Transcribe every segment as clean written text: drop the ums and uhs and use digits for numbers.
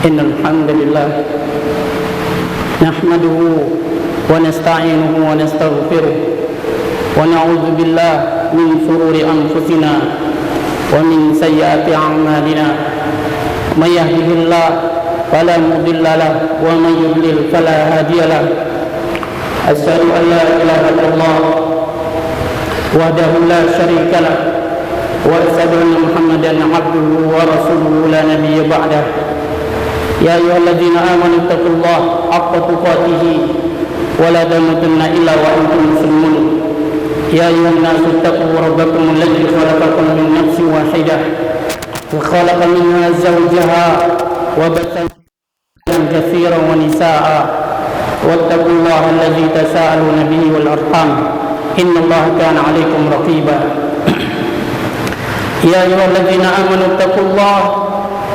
إن الحمد لله نحمده ونستعينه ونستغفره ونعوذ بالله من شرور أنفسنا ومن سيئات أعمالنا من يهده الله فلا مضل له ومن يضلل فلا هادي له أشهد أن لا إله إلا الله وحده لا شريك له وأشهد أن محمدا عبده ورسوله لا نبي بعده يا أيها الذين آمنوا اتقوا الله حق تقاته ولا تموتن إلا وأنتم مسلمون يا أيها الناس اتقوا ربكم الذي خلقكم من نفس واحدة وخلق منها زوجها وبث كثيرا ونساء واتقوا الله الذي تساءلون به والأرحام إن الله كان عليكم رقيبا يا أيها الذين آمنوا اتقوا الله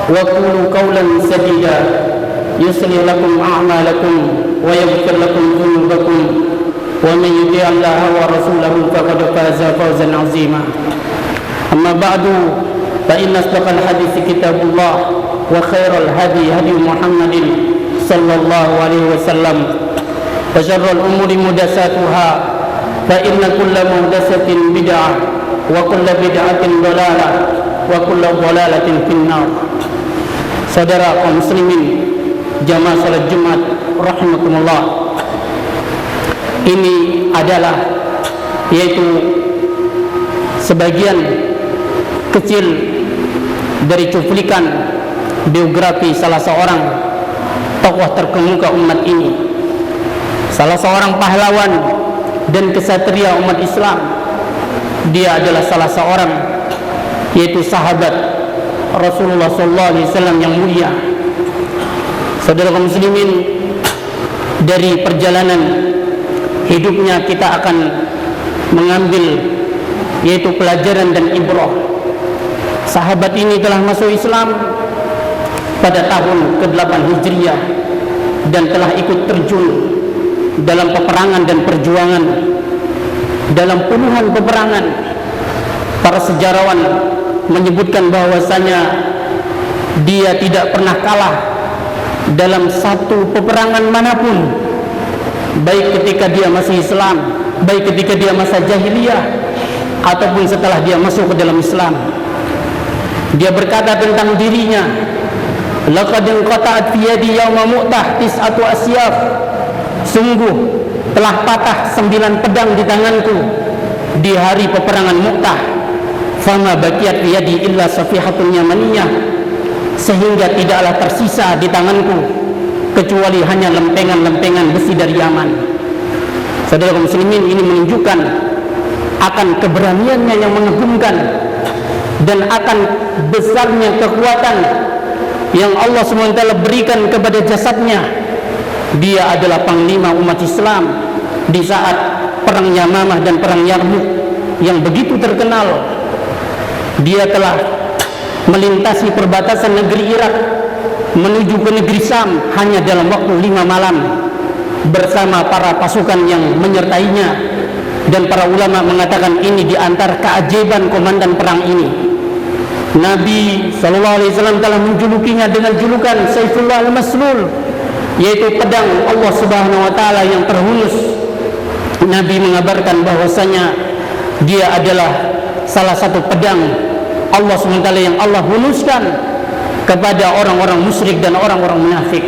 وقولوا قولا سديدا يصلح لكم أعمالكم ويغفر لكم ذنوبكم ومن يطع الله ورسوله فقد فاز فوزا عظيما أما بعد فإن أصدق الحديث كتاب الله وخير الهدي هدي محمد صلى الله عليه وسلم وشر الأمور محدثاتها فإن كل محدثة بدعة وكل بدعة ضلالة وكل ضلالة في النار. Saudara kaum muslimin jamaah salat Jumat rahimakumullah, ini adalah yaitu sebagian kecil dari cuplikan biografi salah seorang tokoh terkemuka umat ini, salah seorang pahlawan dan kesatria umat Islam. Dia adalah salah seorang yaitu sahabat Rasulullah SAW yang mulia. Saudara kaum muslimin, dari perjalanan hidupnya kita akan mengambil yaitu pelajaran dan ibrah. Sahabat ini telah masuk Islam pada tahun ke-8 Hijriah dan telah ikut terjun dalam peperangan dan perjuangan, dalam puluhan peperangan. Para sejarawan menyebutkan bahwasanya dia tidak pernah kalah dalam satu peperangan manapun, baik ketika dia masih Islam, baik ketika dia masa jahiliyah ataupun setelah dia masuk ke dalam Islam. Dia berkata tentang dirinya, laqad inqata'at fi yadi yawma mu'tah tis'atu asyaf, sungguh telah patah 9 pedang di tanganku di hari peperangan Mu'tah. Fama baqiyat yadi illa safihatun yamaniyah, sehingga tidaklah tersisa di tanganku kecuali hanya lempengan-lempengan besi dari Yaman. Saudara kaum muslimin, ini menunjukkan akan keberaniannya yang mengagumkan dan akan besarnya kekuatan yang Allah SWT berikan kepada jasadnya. Dia adalah panglima umat Islam di saat perang Yamamah dan perang Yarmuk yang begitu terkenal. Dia telah melintasi perbatasan negeri Irak menuju ke negeri Syam hanya dalam waktu 5 malam bersama para pasukan yang menyertainya, dan para ulama mengatakan ini di antara keajaiban komandan perang ini. Nabi SAW telah menjulukinya dengan julukan Saifullah al-Maslul, yaitu pedang Allah Subhanahu wa taala yang terhunus. Nabi mengabarkan bahwasanya dia adalah salah satu pedang Allah SWT yang Allah hunuskan kepada orang-orang musyrik dan orang-orang munafik.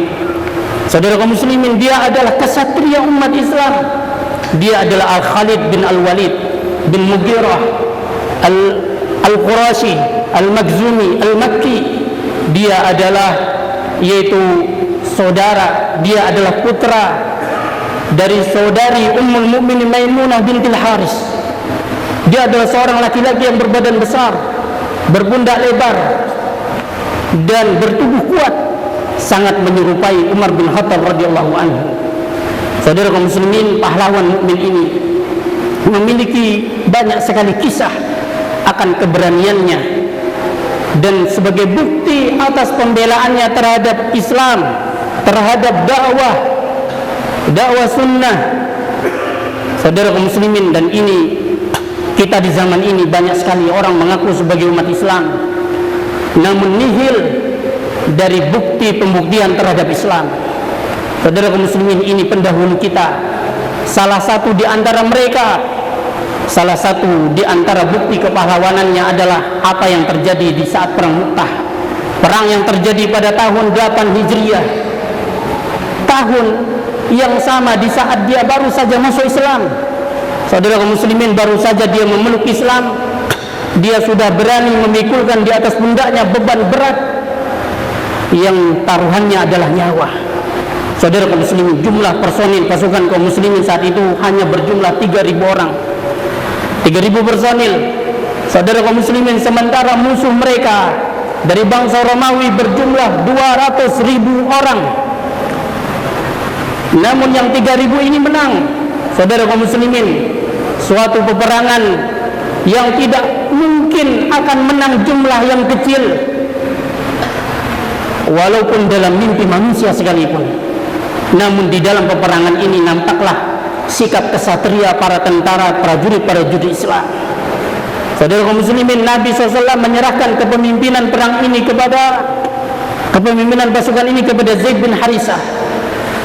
Saudara kaum muslimin, dia adalah kesatria umat Islam. Dia adalah Al-Khalid bin Al-Walid bin Mughirah Al-Qurashi Al-Makhzumi Al-Makki. Dia adalah yaitu saudara, dia adalah putra dari saudari Ummul Mukminin Maimunah bintil Haris. Dia adalah seorang laki-laki yang berbadan besar, berpundak lebar dan bertubuh kuat, sangat menyerupai Umar bin Khattab radhiyallahu anhu. Saudara kaum muslimin, pahlawan mukmin ini memiliki banyak sekali kisah akan keberaniannya, dan sebagai bukti atas pembelaannya terhadap Islam, terhadap dakwah sunnah. Saudara kaum muslimin, dan ini kita di zaman ini banyak sekali orang mengaku sebagai umat Islam, namun nihil dari bukti pembuktian terhadap Islam. Saudara kaum muslimin, ini pendahulu kita. Salah satu di antara mereka, salah satu di antara bukti kepahlawanannya adalah apa yang terjadi di saat perang Mu'tah. Perang yang terjadi pada tahun 8 Hijriah, tahun yang sama di saat dia baru saja masuk Islam. Saudara kaum muslimin, baru saja dia memeluk Islam, dia sudah berani memikulkan di atas pundaknya beban berat yang taruhannya adalah nyawa. Saudara kaum muslimin, jumlah personil pasukan kaum muslimin saat itu hanya berjumlah 3.000 orang. 3.000 personil. Saudara kaum muslimin, sementara musuh mereka dari bangsa Romawi berjumlah 200.000 orang. Namun yang 3.000 ini menang. Saudara kaum muslimin, suatu peperangan yang tidak mungkin akan menang jumlah yang kecil, walaupun dalam mimpi manusia sekalipun. Namun di dalam peperangan ini nampaklah sikap kesatria para tentara, prajurit Islam. Saudara kaum muslimin, Nabi SAW menyerahkan kepemimpinan perang ini kepemimpinan pasukan ini kepada Zaid bin Harisah.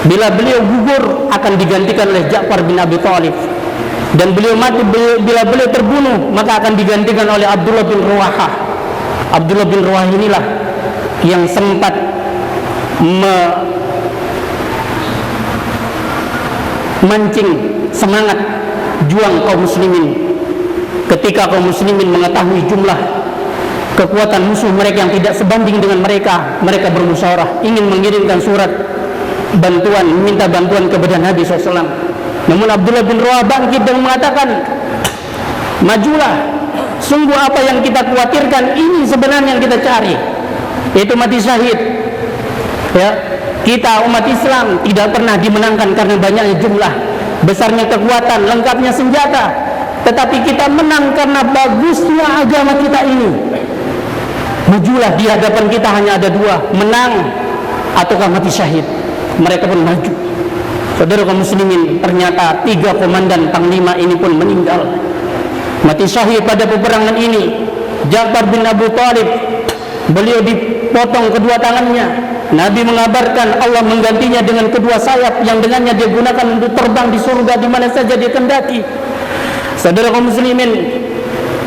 Bila beliau gugur akan digantikan oleh Ja'far bin Abi Thalib, dan beliau mati, bila beliau terbunuh maka akan digantikan oleh Abdullah bin Ruwahah. Abdullah bin Ruwahah inilah yang sempat mancing semangat juang kaum muslimin ketika kaum muslimin mengetahui jumlah kekuatan musuh mereka yang tidak sebanding dengan mereka. Mereka bermusyawarah ingin mengirimkan surat bantuan, meminta bantuan kepada Nabi SAW. Namun Abdullah bin Ruwahah bangkit dan mengatakan, majulah, sungguh apa yang kita khawatirkan ini sebenarnya yang kita cari, yaitu mati syahid. Ya, kita umat Islam tidak pernah dimenangkan karena banyaknya jumlah, besarnya kekuatan, lengkapnya senjata, tetapi kita menang karena bagusnya agama kita ini. Majulah, di hadapan kita hanya ada dua, menang ataukah mati syahid. Mereka pun maju. Saudara kaum muslimin, ternyata 3 komandan panglima ini pun meninggal, mati syahid pada peperangan ini. Ja'far bin Abi Thalib, beliau dipotong kedua tangannya. Nabi mengabarkan Allah menggantinya dengan kedua sayap yang dengannya dia gunakan untuk terbang di surga di mana saja dia kendaki. Saudara kaum muslimin,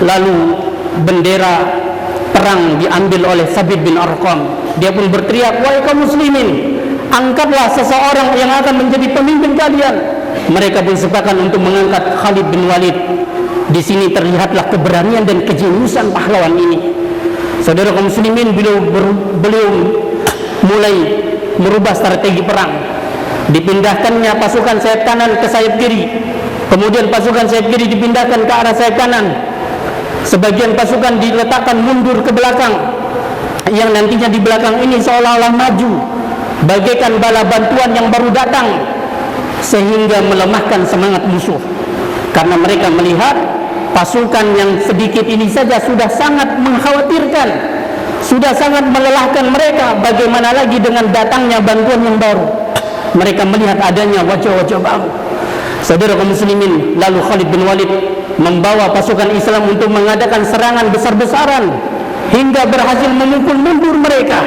lalu bendera perang diambil oleh Sabit bin Arqam. Dia pun berteriak, wahai kaum muslimin, angkatlah seseorang yang akan menjadi pemimpin kalian. Mereka pun sepakat untuk mengangkat Khalid bin Walid. Di sini terlihatlah keberanian dan kejeniusan pahlawan ini. Saudara kaum muslimin, beliau mulai merubah strategi perang. Dipindahkannya pasukan sayap kanan ke sayap kiri, kemudian pasukan sayap kiri dipindahkan ke arah sayap kanan. Sebagian pasukan diletakkan mundur ke belakang, yang nantinya di belakang ini seolah-olah maju bagaikan bala bantuan yang baru datang, sehingga melemahkan semangat musuh. Karena mereka melihat pasukan yang sedikit ini saja sudah sangat mengkhawatirkan, sudah sangat melelahkan mereka, bagaimana lagi dengan datangnya bantuan yang baru. Mereka melihat adanya wajah-wajah baru. Saudara kaum muslimin, lalu Khalid bin Walid membawa pasukan Islam untuk mengadakan serangan besar-besaran hingga berhasil memukul mundur mereka.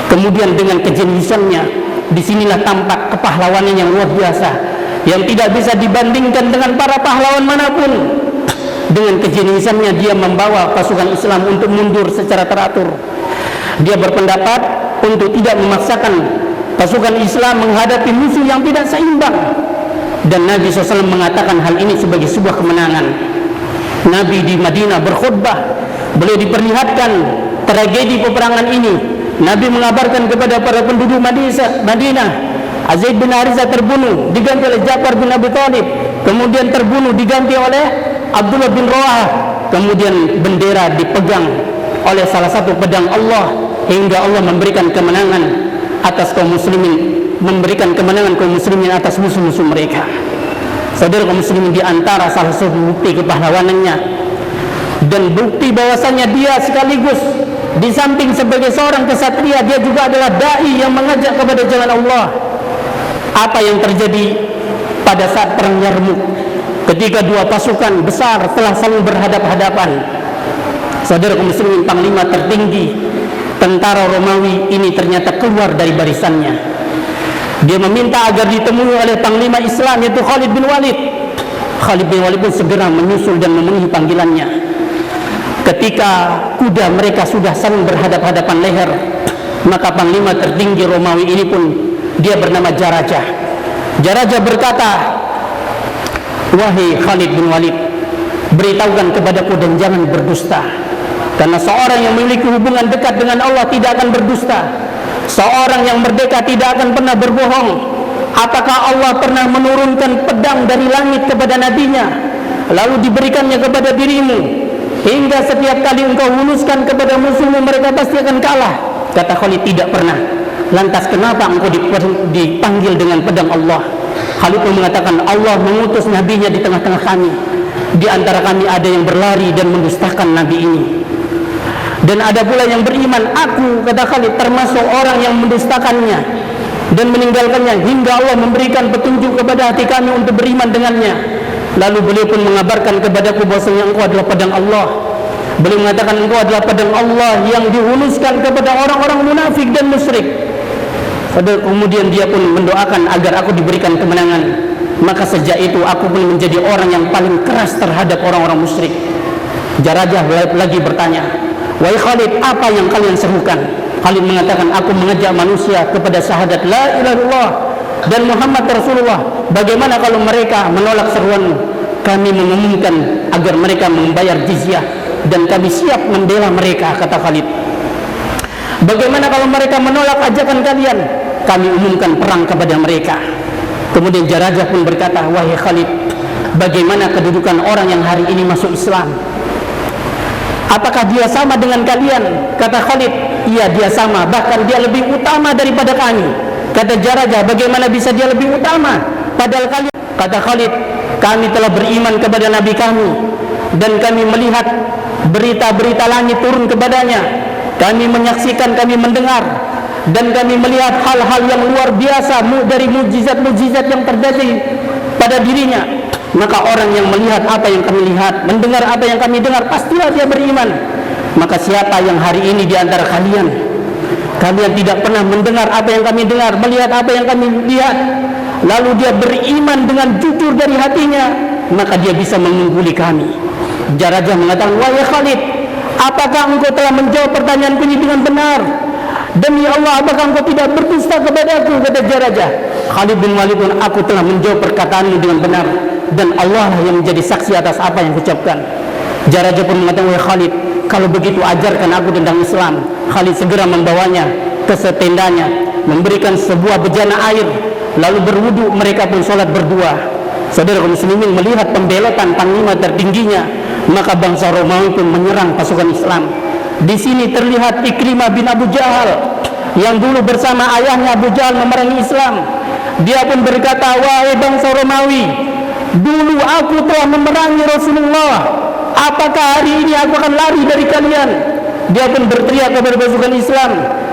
Kemudian dengan kejeniusannya, disinilah tampak kepahlawanan yang luar biasa, yang tidak bisa dibandingkan dengan para pahlawan manapun. Dengan kejeniusannya dia membawa pasukan Islam untuk mundur secara teratur. Dia berpendapat untuk tidak memaksakan pasukan Islam menghadapi musuh yang tidak seimbang. Dan Nabi SAW mengatakan hal ini sebagai sebuah kemenangan. Nabi di Madinah berkhutbah, beliau diperlihatkan tragedi peperangan ini. Nabi mengabarkan kepada para penduduk Madinah, Zaid bin Harisah terbunuh, diganti oleh Ja'far bin Abi Thalib. Kemudian terbunuh, diganti oleh Abdullah bin Ruwahah. Kemudian bendera dipegang oleh salah satu pedang Allah, hingga Allah memberikan kemenangan atas kaum muslimin, memberikan kemenangan kaum muslimin atas musuh-musuh mereka. Saudara kaum muslimin, di antara salah satu bukti kepahlawanannya dan bukti bahwasanya dia sekaligus di samping sebagai seorang kesatria, dia juga adalah dai yang mengajak kepada jalan Allah. Apa yang terjadi pada saat perang Yarmuk, ketika dua pasukan besar telah saling berhadap-hadapan. Saudara kaum muslimin, panglima tertinggi tentara Romawi ini ternyata keluar dari barisannya. Dia meminta agar ditemui oleh panglima Islam, yaitu Khalid bin Walid. Khalid bin Walid pun segera menyusul dan memenuhi panggilannya. Ketika kuda mereka sudah saling berhadap-hadapan leher, maka panglima tertinggi Romawi ini pun, dia bernama Jarajah. Jarajah berkata, "Wahai Khalid bin Walid, beritahukan kepadaku dan jangan berdusta. Karena seorang yang memiliki hubungan dekat dengan Allah tidak akan berdusta. Seorang yang merdeka tidak akan pernah berbohong. Apakah Allah pernah menurunkan pedang dari langit kepada nabinya, lalu diberikannya kepada dirimu, hingga setiap kali engkau huluskan kepada musuhmu mereka pasti akan kalah?" Kata Khalid, "Tidak pernah." "Lantas kenapa engkau dipanggil dengan pedang Allah?" Khalid pun mengatakan, "Allah mengutus nabinya di tengah-tengah kami. Di antara kami ada yang berlari dan mendustakan nabi ini. Dan ada pula yang beriman. Aku," kata Khalid, "termasuk orang yang mendustakannya dan meninggalkannya hingga Allah memberikan petunjuk kepada hati kami untuk beriman dengannya." Lalu beliau pun mengabarkan kepadaku bahwasanya engkau adalah pedang Allah. Beliau mengatakan, engkau adalah pedang Allah yang dihuluskan kepada orang-orang munafik dan musyrik. Kemudian dia pun mendoakan agar aku diberikan kemenangan. Maka sejak itu aku pun menjadi orang yang paling keras terhadap orang-orang musyrik. Jarajah lagi bertanya, "Wahai Khalid, apa yang kalian serukan?" Khalid mengatakan, "Aku mengajak manusia kepada syahadat la ilaha illallah dan Muhammad Rasulullah. Bagaimana kalau mereka menolak seruanmu? Kami mengumumkan agar mereka membayar jizyah dan kami siap membela mereka," kata Khalid. "Bagaimana kalau mereka menolak ajakan kalian? Kami umumkan perang kepada mereka." Kemudian Jarajah pun berkata, "Wahai Khalid, bagaimana kedudukan orang yang hari ini masuk Islam? Apakah dia sama dengan kalian?" Kata Khalid, "Iya, dia sama, bahkan dia lebih utama daripada kami." Kata Jarajah, "Bagaimana bisa dia lebih utama padahal kalian?" Kata Khalid, "Kami telah beriman kepada nabi kami dan kami melihat berita-berita langit turun kepadanya. Kami menyaksikan, kami mendengar, dan kami melihat hal-hal yang luar biasa dari mukjizat-mukjizat yang terjadi pada dirinya. Maka orang yang melihat apa yang kami lihat, mendengar apa yang kami dengar, pastilah dia beriman. Maka siapa yang hari ini di antara kalian tidak pernah mendengar apa yang kami dengar, melihat apa yang kami lihat, lalu dia beriman dengan jujur dari hatinya, maka dia bisa mengungguli kami." Jarajah mengatakan, "Wahai Khalid, apakah engkau telah menjawab pertanyaanku ini dengan benar? Demi Allah, apakah engkau tidak berdusta kepadaku?" Kata Jarajah. Khalid bin Walid pun, "Aku telah menjawab perkataanmu dengan benar dan Allah lah yang menjadi saksi atas apa yang kucapkan." Jarajah pun mengatakan, "Wahai Khalid, kalau begitu ajarkan aku tentang Islam." Khalid segera membawanya ke tendanya, memberikan sebuah bejana air, lalu berwudu. Mereka pun sholat berdua. Saudara kaum muslimin, melihat pembelotan panglima tertingginya, maka bangsa Romawi pun menyerang pasukan Islam. Di sini terlihat Ikrimah bin Abu Jahal yang dulu bersama ayahnya Abu Jahal memerangi Islam. Dia pun berkata, "Wahai bangsa Romawi, dulu aku telah memerangi Rasulullah. Apakah hari ini aku akan lari dari kalian?" Dia pun berteriak kepada pasukan Islam,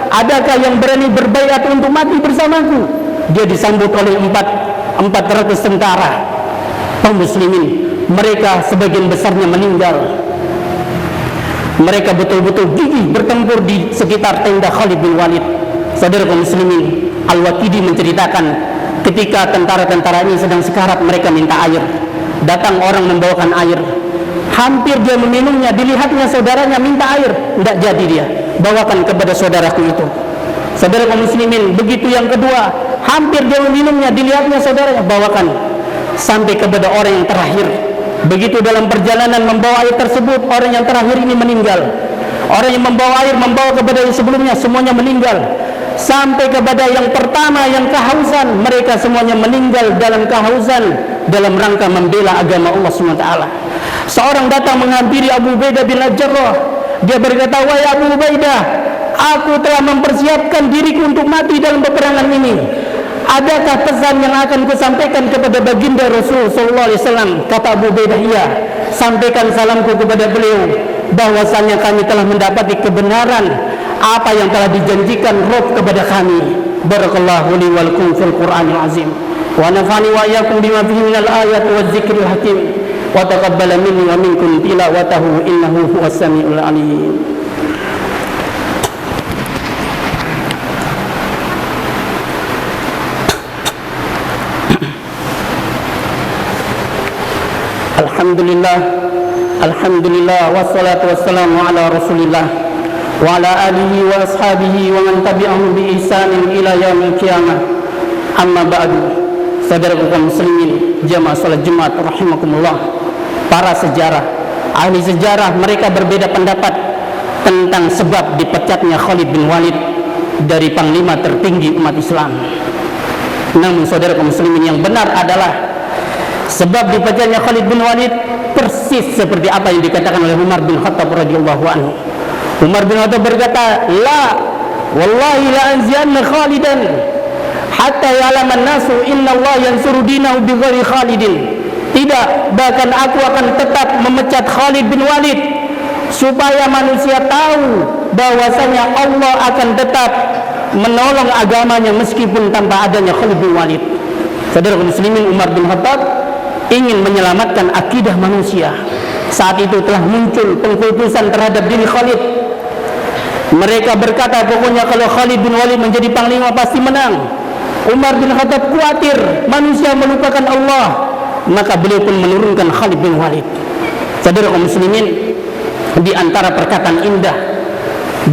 "Adakah yang berani berbaiat untuk mati bersamaku?" Dia disambut oleh 400 tentara kaum muslimin. Mereka sebagian besarnya meninggal. Mereka betul-betul gigih bertempur di sekitar tenda Khalid bin Walid. Saudara kaum muslimin, Al-Waqidi menceritakan ketika tentara-tentara ini sedang sekarat, mereka minta air. Datang orang membawakan air. Hampir dia meminumnya, dilihatnya saudaranya minta air, tidak jadi dia. "Bawakan kepada saudaraku itu." Saudara kaum muslimin, begitu yang kedua, hampir dia meminumnya, dilihatnya saudaranya, "Bawakan." Sampai kepada orang yang terakhir. Begitu dalam perjalanan membawa air tersebut, orang yang terakhir ini meninggal. Orang yang membawa air membawa kepada yang sebelumnya, semuanya meninggal. Sampai kepada yang pertama yang kehausan, mereka semuanya meninggal dalam kehausan dalam rangka membela agama Allah SWT. Seorang datang menghampiri Abu Ubaidah bin Al-Jarrah. Dia berkata, "Wahai Abu Ubaidah, aku telah mempersiapkan diriku untuk mati dalam peperangan ini. Adakah pesan yang akan kusampaikan kepada baginda Rasul sallallahu alaihi wasallam?" Kata Abu Ubaidah, "Iya, sampaikan salamku kepada beliau bahwasanya kami telah mendapati kebenaran apa yang telah dijanjikan Rabb kepada kami." Barakallahu li wa lakum fil Qur'anil azim wa nafa'ani wa iyyakum bima fihi minal ayati waz zikril hakim wa taqabbala minni wa minkum tilawatahu innahu huwas samiul alim. Alhamdulillah wassalatu wassalamu ala Rasulillah wa ala alihi wa ashabihi wa man tabi'ahum bi ihsanin ila yaumil qiyamah. Amma ba'du. Saudaraku kaum muslimin, jamaah salat Jumat rahimakumullah. Para sejarah, ahli sejarah mereka berbeda pendapat tentang sebab dipecatnya Khalid bin Walid dari panglima tertinggi umat Islam. Namun saudara kaum muslimin, yang benar adalah sebab dipecatnya Khalid bin Walid persis seperti apa yang dikatakan oleh Umar bin Khattab radhiyallahu anhu. Umar bin Khattab berkata, "La wallahi la anzianna Khalidan hatta ya'laman nasu inna Allah yansuru dinahu bighairi Khalidin." Tidak, bahkan aku akan tetap memecat Khalid bin Walid supaya manusia tahu bahwasanya Allah akan tetap menolong agamanya meskipun tanpa adanya Khalid bin Walid. Saudara muslimin, Umar bin Khattab ingin menyelamatkan akidah manusia. Saat itu telah muncul pengkultusan terhadap diri Khalid. Mereka berkata, pokoknya kalau Khalid bin Walid menjadi panglima pasti menang. Umar bin Khattab khawatir manusia melupakan Allah, maka beliau pun menurunkan Khalid bin Walid. Saudara kaum muslimin, di antara perkataan indah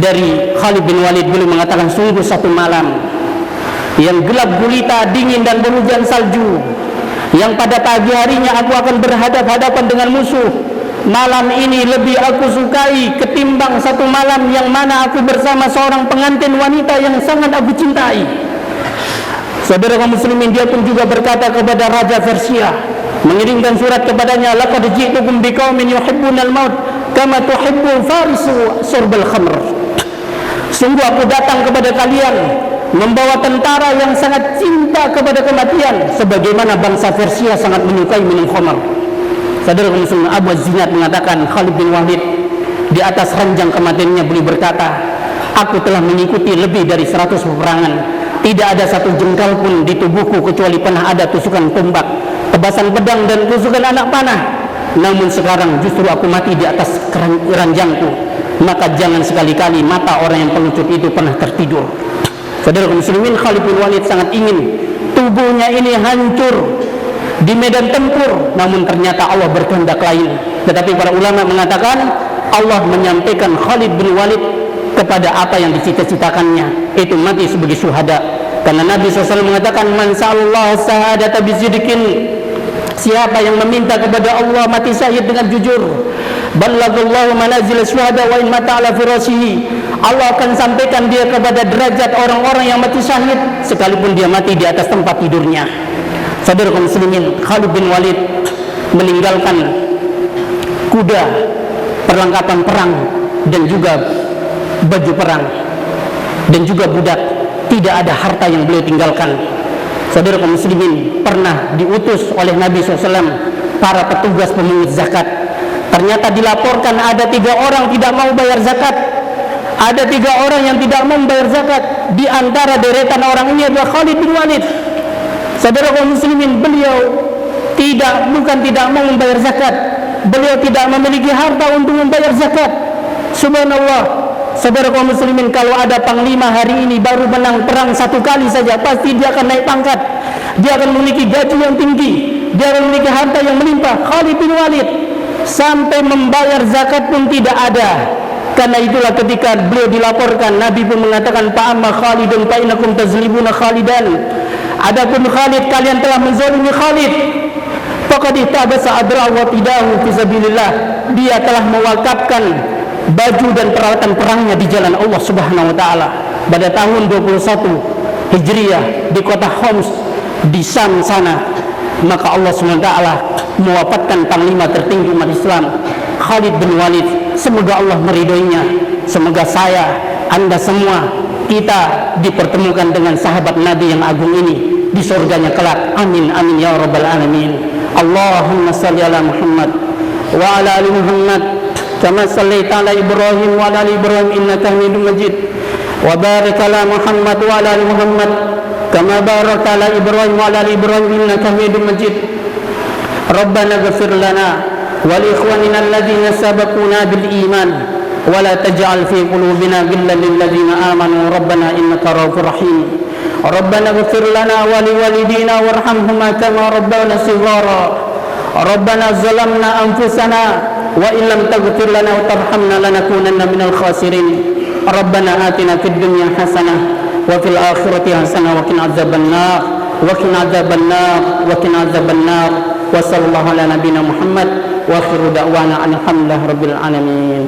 dari Khalid bin Walid, beliau mengatakan, sungguh satu malam yang gelap gulita, dingin dan berhujan salju, yang pada pagi harinya aku akan berhadap-hadapan dengan musuh. Malam ini lebih aku sukai ketimbang satu malam yang mana aku bersama seorang pengantin wanita yang sangat aku cintai. Saudara kaum muslimin, dia pun juga berkata kepada Raja Persia, mengirimkan surat kepadanya, laqad ji'tukum biqaumin yuhibbunal maut kama tuhibbu farisu surbal khamr. Sungguh aku datang kepada kalian membawa tentara yang sangat cinta kepada kematian sebagaimana bangsa Persia sangat menyukai minum khamar. Saudara kaum muslimin, Abu Zinad mengatakan, Khalid bin Walid di atas ranjang kematiannya beliau berkata, aku telah mengikuti lebih dari 100 peperangan, tidak ada satu jengkal pun di tubuhku kecuali pernah ada tusukan tombak, tebasan pedang dan tusukan anak panah. Namun sekarang justru aku mati di atas ranjangku. Maka jangan sekali-kali mata orang yang pengecut itu pernah tertidur. Saudara kaum muslimin, Khalid bin Walid sangat ingin tubuhnya ini hancur di medan tempur, namun ternyata Allah berkehendak lain. Tetapi para ulama mengatakan Allah menyampaikan Khalid bin Walid kepada apa yang dicita-citakannya, itu mati sebagai syuhada. Karena Nabi SAW mengatakan, man sa'allahu sahadata bisidqin, siapa yang meminta kepada Allah mati syahid dengan jujur, ballagallahu manazil syuhada wa in mata ala firashihi, Allah akan sampaikan dia kepada derajat orang-orang yang mati syahid sekalipun dia mati di atas tempat tidurnya. Saudara kaum muslimin, Khalid bin Walid meninggalkan kuda, perlengkapan perang dan juga baju perang dan juga budak. Tidak ada harta yang beliau tinggalkan. Saudara kaum muslimin, pernah diutus oleh Nabi SAW para petugas pemungut zakat. Ternyata dilaporkan ada 3 orang tidak mau bayar zakat. Ada 3 orang yang tidak mau bayar zakat. Di antara deretan orang ini adalah Khalid bin Walid. Saudara kaum muslimin, beliau bukan tidak mau membayar zakat, beliau tidak memiliki harta untuk membayar zakat. Subhanallah. Saudara kaum muslimin, kalau ada panglima hari ini baru menang perang 1 kali saja, pasti dia akan naik pangkat, dia akan memiliki gaji yang tinggi, dia akan memiliki harta yang melimpah. Khalid bin Walid sampai membayar zakat pun tidak ada. Karena itulah ketika beliau dilaporkan, Nabi pun mengatakan, fa'amma Khalidun fa'innakum tazlibuna Khalidan. Adapun Khalid, kalian telah menzalimi Khalid. Faqad ihtabasa adra wa fidahu fi sabilillah. Dia telah mewakafkan baju dan peralatan perangnya di jalan Allah Subhanahu wa taala. Pada tahun 21 Hijriah di kota Homs di Syam sana, maka Allah Subhanahu wa taala mewafatkan panglima tertinggi umat Islam, Khalid bin Walid. Semoga Allah meridhoinya. Semoga saya, Anda semua, kita dipertemukan dengan sahabat Nabi yang agung ini di surganya kelak. Amin amin ya rabbal alamin. Allahumma salli ala Muhammad wa ala ali Muhammad kama sallaita ala Ibrahim wa ala ali Ibrahim innaka Hamidum Majid. Wa barik ala Muhammad wa ala ali Muhammad kama barakta ala Ibrahim wa ala ali Ibrahim innaka Hamidum Majid. Rabbana ighfir lana wa li ikhwanina alladhina sabaquna bil iman wa la taj'al fi qulubina ghillan lil ladzina amanu rabbana innaka ra'ufur rahim. Rabbana ighfir lana wa li walidina warhamhuma kama rabbana shighara. Rabbana zalamna anfusana wa illam taghfir lana wa tarhamna lanakunanna minal khasirin. Rabbana atina fid dunya hasanah wa fil akhirati hasanah wa qina adzabannar wa qina adzabannar wa qina adzabannar. Wa sallallahu ala nabiyyina Muhammad wa akhiru da'wana alhamdulillahi rabbil alamin.